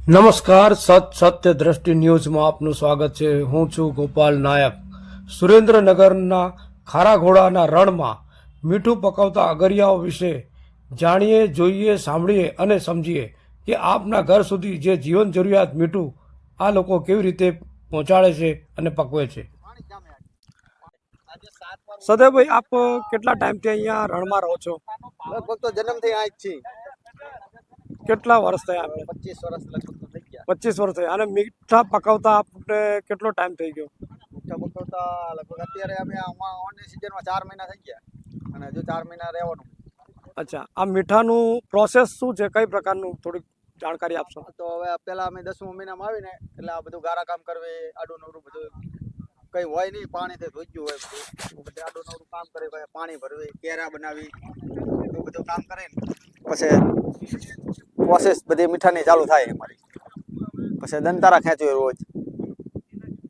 નમસ્કાર, સત્ય દ્રષ્ટિ ન્યૂઝમાં આપનું સ્વાગત છે। હું છું ગોપાલ નાયક। સુરેન્દ્રનગરના ખારાઘોડાના રણમાં મીઠું પકવતા અગરિયાઓ વિશે જાણીએ, જોઈએ, સાંભળીએ અને સમજીએ કે આપના ઘર સુધી જે જીવન જરૂરિયાત મીઠું આ લોકો કેવી રીતે પહોંચાડે છે અને પકવે છે। સદયભાઈ, આપ કેટલા ટાઈમથી અહીંયા રણમાં રહો છો? લગભગ તો જન્મથી આ જ છીએ। કેટલા વર્ષ થયા આપણે? 25 વર્ષ લગભગ તો થઈ ગયા। 25 વર્ષ થયા। અને મીઠા પકવતા આપને કેટલો ટાઈમ થઈ ગયો? મીઠા પકવતા લગભગ અત્યારે અમે આમાં ઓનની સિઝનમાં 4 મહિના થઈ ગયા અને હજુ 4 મહિના રહેવાનું। અચ્છા, આ મીઠાનું પ્રોસેસ શું છે, કઈ પ્રકારનું, થોડીક જાણકારી આપશો? તો હવે પહેલા અમે 10મા મહિનામાં આવીને એટલે આ બધું ગારા કામ કરવી, આડું નવરું બધું કઈ હોય નહીં, પાણીથી ધોઈ ગયું હોય બધું આડું નવરું કામ કરી, પછી પાણી ભરવી, કેરા બનાવી, એવું બધું કામ કરીને પછી પ્રોસેસ બધી મીઠાની ચાલુ થાય અમારી। પછી દંતારા ખેંચવી રોજ,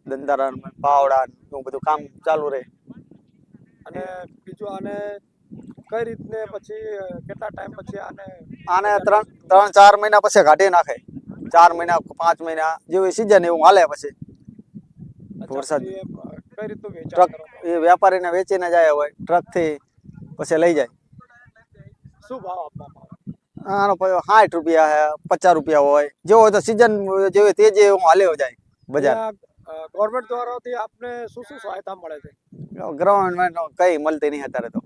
દંતારા પાવડા એવું બધું કામ ચાલુ રહે। અને બીજું, આને કઈ રીતને પછી કેટલા ટાઈમ પછી આને 3-4 મહિના પછી કાઢી નાખે। 4 મહિના 5 મહિના જેવી સિઝન એવું હાલે। પછી વરસાદ કઈ રીતનું વેચાણ ટ્રક કરો? એ વેપારીને વેચીને જાય હોય, ટ્રકથી પછી લઈ જાય। શું ભાવ આપવામાં આવે? આનો 60 રૂપિયા હે, 50 રૂપિયા હોય, જેવો હોય તો સિઝન જેવી તેજી એવું હાલે જાય બજાર। ગવર્મેન્ટ દ્વારાથી આપને શું શું સહાયતા મળે છે? ગવર્મેન્ટ કઈ મળતી નહીં અત્યારે તો,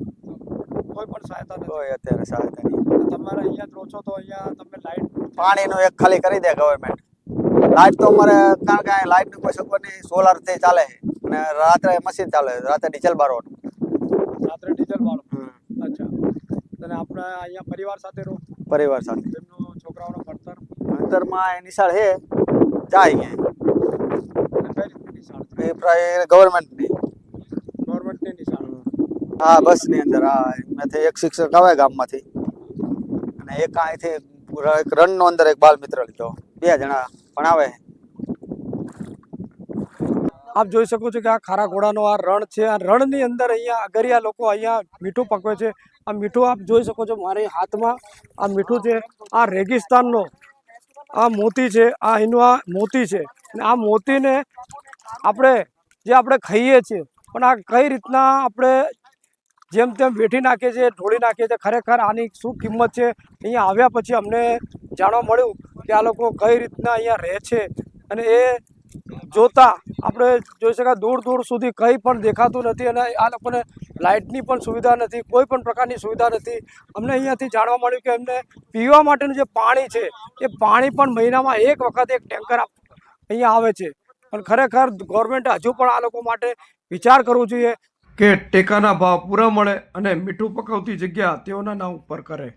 કોઈ પણ સહાયતા નથી? કોઈ અત્યારે સહાયતા નહીં। તમારે અહીંયા જ રહો છો તો અહીંયા તમને લાઈટ પાણીનું એક ખાલી કરી દે ગવર્મેન્ટ। લાઈટ તો અમારે કારણ કે લાઈટની કોઈ સગવડ નહીં, સોલારથી ચાલે છે અને રાત્રે મશીન ચાલે, રાત્રે ડીઝલ બારવાનું। રાત્રે ડીઝલ વાળો? અચ્છા, અને આપણે અહીંયા પરિવાર સાથે રહો? પરિવાર સાથે। તેમનું છોકરાઓનું ભણતર? ભણતરમાં એ નિશાળ છે, જાય કઈ રીતની નિશાળ છે? એ ગવર્મેન્ટની નિશાળ? હા, બસની અંદર। હા, એમાંથી એક શિક્ષક આવે ગામમાંથી અને એક અહીંથી એક રણનો અંદર એક બાલ મિત્ર લીધો, 2 જણા ભણાવે। આપ જોઈ શકો છો કે આ ખારાઘોડાનો આ રણ છે। આ રણની અંદર અહીંયા અગરિયા લોકો અહીંયા મીઠું પકવે છે। આ મીઠું આપ જોઈ શકો છો મારી હાથમાં, આ મીઠું છે, આ રેગિસ્તાનનો આ મોતી છે, આ એનું આ મોતી છે। અને આ મોતીને આપણે ખાઈએ છીએ, પણ આ કઈ રીતના આપણે જેમ તેમ વેઠી નાખીએ છીએ, ઢોળી નાખીએ છીએ, ખરેખર આની શું કિંમત છે? અહીંયા આવ્યા પછી અમને જાણવા મળ્યું કે આ લોકો કઈ રીતના અહીંયા રહે છે। અને એ જોતા આપણે જોઈ શકાય દૂર દૂર સુધી કંઈ પણ દેખાતું નથી અને આ લોકોને લાઇટની પણ સુવિધા નથી, કોઈ પણ પ્રકારની સુવિધા નથી। અમને અહીંયાથી જાણવા મળ્યું કે એમને પીવા માટેનું જે પાણી છે એ પાણી પણ મહિનામાં એક વખત એક ટેન્કર અહીંયા આવે છે। પણ ખરેખર ગવર્મેન્ટે હજુ પણ આ લોકો માટે વિચાર કરવો જોઈએ કે ટેકાના ભાવ પૂરા મળે અને મીઠું પકવતી જગ્યા તેઓના નામ ઉપર કરે।